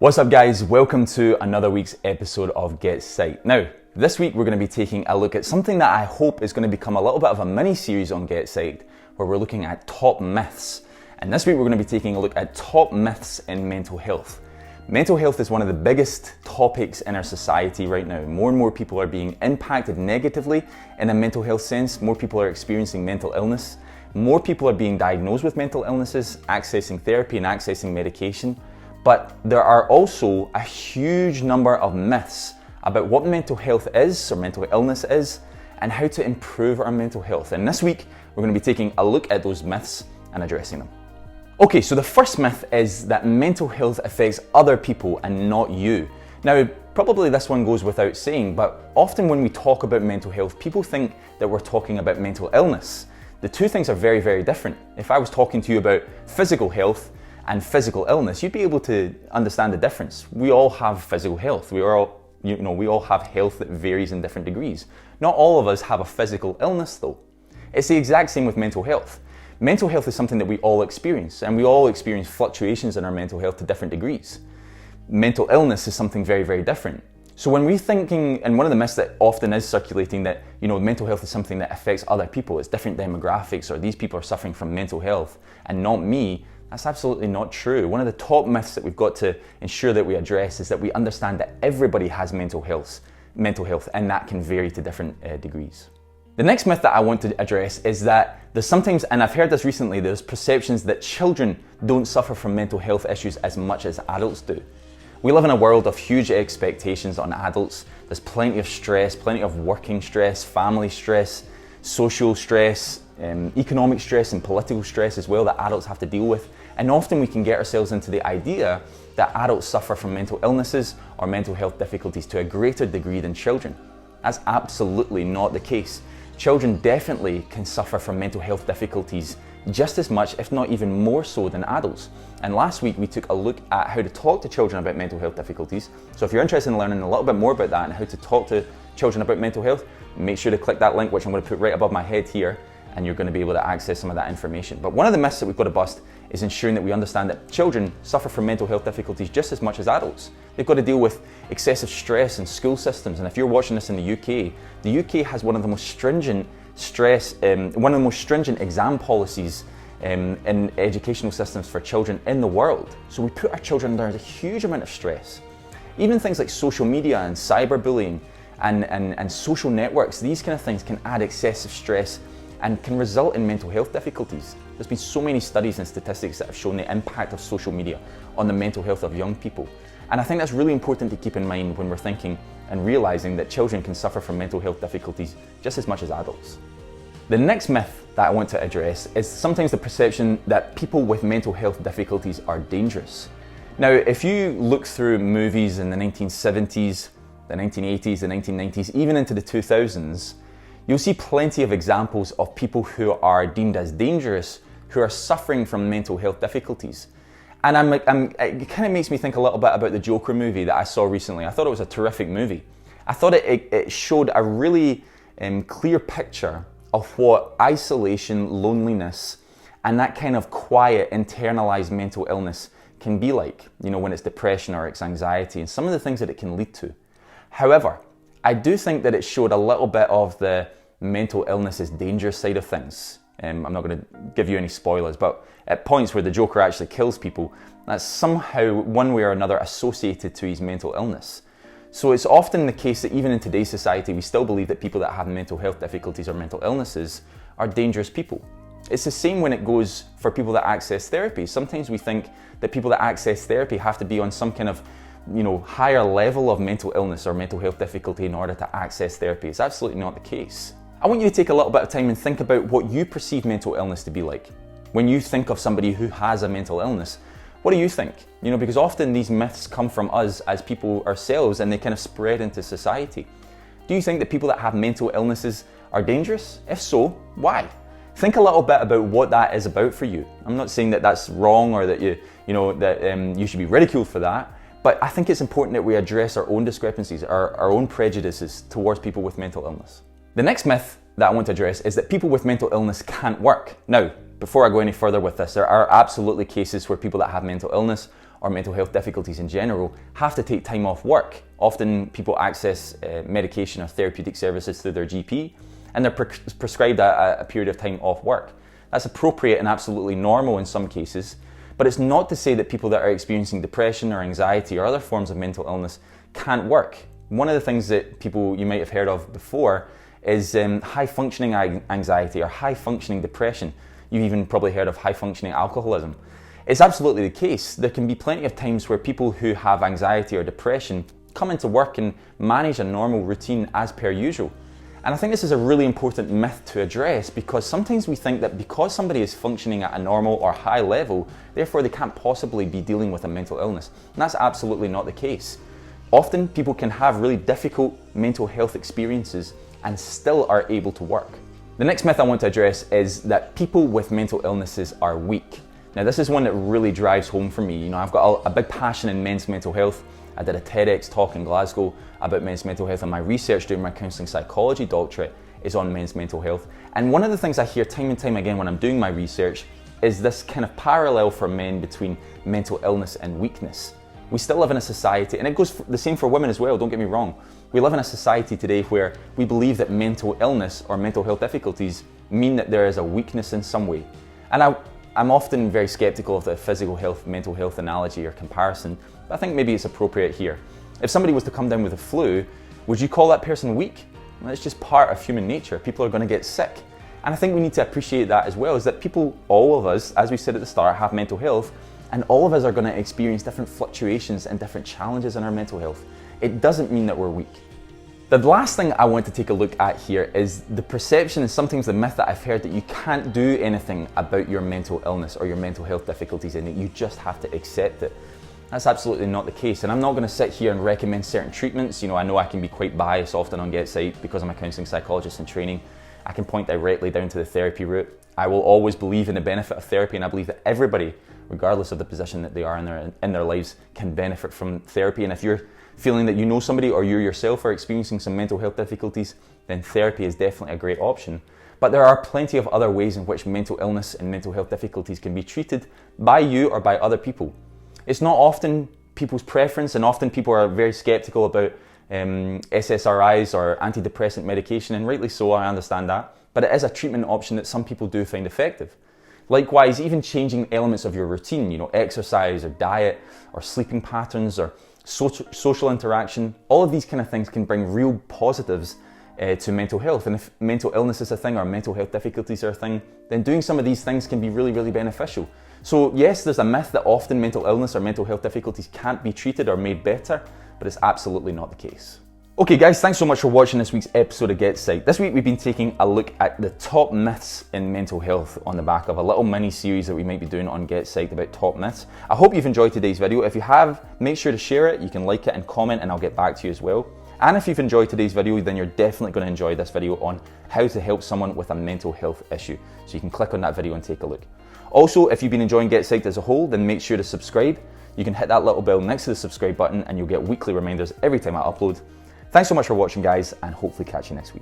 What's up guys, welcome to another week's episode of GetPsyched. Now, this week we're going to be taking a look at something that I hope is going to become a little bit of a mini-series on GetPsyched, where we're looking at top myths. And this week we're going to be taking a look at top myths in mental health. Mental health is one of the biggest topics in our society right now. More and more people are being impacted negatively in a mental health sense. More people are experiencing mental illness. More people are being diagnosed with mental illnesses, accessing therapy and accessing medication. But there are also a huge number of myths about what mental health is, or mental illness is, and how to improve our mental health. And this week, we're going to be taking a look at those myths and addressing them. Okay, so the first myth is that mental health affects other people and not you. Now, probably this one goes without saying, but often when we talk about mental health, people think that we're talking about mental illness. The two things are very, very different. If I was talking to you about physical health and physical illness, you'd be able to understand the difference. We all have physical health. We all have health that varies in different degrees. Not all of us have a physical illness though. It's the exact same with mental health. Mental health is something that we all experience, and we all experience fluctuations in our mental health to different degrees. Mental illness is something very, very different. So when we're thinking, and one of the myths that often is circulating that, mental health is something that affects other people, it's different demographics, or these people are suffering from mental health and not me, that's absolutely not true. One of the top myths that we've got to ensure that we address is that we understand that everybody has mental health, and that can vary to different degrees. The next myth that I want to address is that there's sometimes, and I've heard this recently, there's perceptions that children don't suffer from mental health issues as much as adults do. We live in a world of huge expectations on adults. There's plenty of stress, plenty of working stress, family stress, social stress, economic stress and political stress as well that adults have to deal with. And often we can get ourselves into the idea that adults suffer from mental illnesses or mental health difficulties to a greater degree than children. That's absolutely not the case. Children definitely can suffer from mental health difficulties just as much, if not even more so, than adults. And last week we took a look at how to talk to children about mental health difficulties. So if you're interested in learning a little bit more about that and how to talk to children about mental health, make sure to click that link, which I'm going to put right above my head here, and you're going to be able to access some of that information. But one of the myths that we've got to bust is ensuring that we understand that children suffer from mental health difficulties just as much as adults. They've got to deal with excessive stress in school systems. And if you're watching this in the UK has one of the most stringent exam policies in educational systems for children in the world. So we put our children under a huge amount of stress. Even things like social media and cyberbullying and social networks, these kind of things can add excessive stress and can result in mental health difficulties. There's been so many studies and statistics that have shown the impact of social media on the mental health of young people. And I think that's really important to keep in mind when we're thinking and realizing that children can suffer from mental health difficulties just as much as adults. The next myth that I want to address is sometimes the perception that people with mental health difficulties are dangerous. Now, if you look through movies in the 1970s, the 1980s, the 1990s, even into the 2000s, you'll see plenty of examples of people who are deemed as dangerous, who are suffering from mental health difficulties. And it kind of makes me think a little bit about the Joker movie that I saw recently. I thought it was a terrific movie. I thought it showed a really clear picture of what isolation, loneliness, and that kind of quiet, internalized mental illness can be like, when it's depression or it's anxiety, and some of the things that it can lead to. However, I do think that it showed a little bit of the mental illness is dangerous side of things. I'm not going to give you any spoilers, but at points where the Joker actually kills people, that's somehow one way or another associated to his mental illness. So it's often the case that even in today's society, we still believe that people that have mental health difficulties or mental illnesses are dangerous people. It's the same when it goes for people that access therapy. Sometimes we think that people that access therapy have to be on some kind of higher level of mental illness or mental health difficulty in order to access therapy. It's absolutely not the case. I want you to take a little bit of time and think about what you perceive mental illness to be like. When you think of somebody who has a mental illness, what do you think? Because often these myths come from us as people ourselves, and they kind of spread into society. Do you think that people that have mental illnesses are dangerous? If so, why? Think a little bit about what that is about for you. I'm not saying that that's wrong or that you should be ridiculed for that. But I think it's important that we address our own discrepancies, our own prejudices towards people with mental illness. The next myth that I want to address is that people with mental illness can't work. Now, before I go any further with this, there are absolutely cases where people that have mental illness or mental health difficulties in general have to take time off work. Often people access medication or therapeutic services through their GP, and they're prescribed a period of time off work. That's appropriate and absolutely normal in some cases, but it's not to say that people that are experiencing depression or anxiety or other forms of mental illness can't work. One of the things that people you might have heard of before is high functioning anxiety or high functioning depression. You've even probably heard of high functioning alcoholism. It's absolutely the case. There can be plenty of times where people who have anxiety or depression come into work and manage a normal routine as per usual. And I think this is a really important myth to address, because sometimes we think that because somebody is functioning at a normal or high level, therefore they can't possibly be dealing with a mental illness. And that's absolutely not the case. Often people can have really difficult mental health experiences and still are able to work. The next myth I want to address is that people with mental illnesses are weak. Now, this is one that really drives home for me. You know, I've got a big passion in men's mental health. I did a TEDx talk in Glasgow about men's mental health, and my research during my counselling psychology doctorate is on men's mental health. And one of the things I hear time and time again when I'm doing my research is this kind of parallel for men between mental illness and weakness. We still live in a society, and it goes the same for women as well, don't get me wrong. We live in a society today where we believe that mental illness or mental health difficulties mean that there is a weakness in some way. And I'm often very skeptical of the physical health, mental health analogy or comparison, but I think maybe it's appropriate here. If somebody was to come down with a flu, would you call that person weak? Well, it's just part of human nature. People are going to get sick. And I think we need to appreciate that as well, is that people, all of us, as we said at the start, have mental health, and all of us are going to experience different fluctuations and different challenges in our mental health. It doesn't mean that we're weak. The last thing I want to take a look at here is the perception and sometimes the myth that I've heard that you can't do anything about your mental illness or your mental health difficulties, and that you just have to accept it. That's absolutely not the case, and I'm not going to sit here and recommend certain treatments. You know, I know I can be quite biased often on GetPsyched because I'm a counselling psychologist in training. I can point directly down to the therapy route. I will always believe in the benefit of therapy, and I believe that everybody, regardless of the position that they are in their lives, can benefit from therapy. And if you're feeling that you know somebody or you yourself are experiencing some mental health difficulties, then therapy is definitely a great option. But there are plenty of other ways in which mental illness and mental health difficulties can be treated by you or by other people. It's not often people's preference, and often people are very skeptical about SSRIs or antidepressant medication, and rightly so, I understand that. But it is a treatment option that some people do find effective. Likewise, even changing elements of your routine, you know, exercise or diet or sleeping patterns or social interaction, all of these kind of things can bring real positives to mental health. And if mental illness is a thing or mental health difficulties are a thing, then doing some of these things can be really, really beneficial. So yes, there's a myth that often mental illness or mental health difficulties can't be treated or made better, but it's absolutely not the case. Okay guys, thanks so much for watching this week's episode of GetPsyched. This week we've been taking a look at the top myths in mental health on the back of a little mini series that we might be doing on GetPsyched about top myths. I hope you've enjoyed today's video. If you have, make sure to share it. You can like it and comment, and I'll get back to you as well. And if you've enjoyed today's video, then you're definitely going to enjoy this video on how to help someone with a mental health issue. So you can click on that video and take a look. Also, if you've been enjoying GetPsyched as a whole, then make sure to subscribe. You can hit that little bell next to the subscribe button and you'll get weekly reminders every time I upload. Thanks so much for watching guys, and hopefully catch you next week.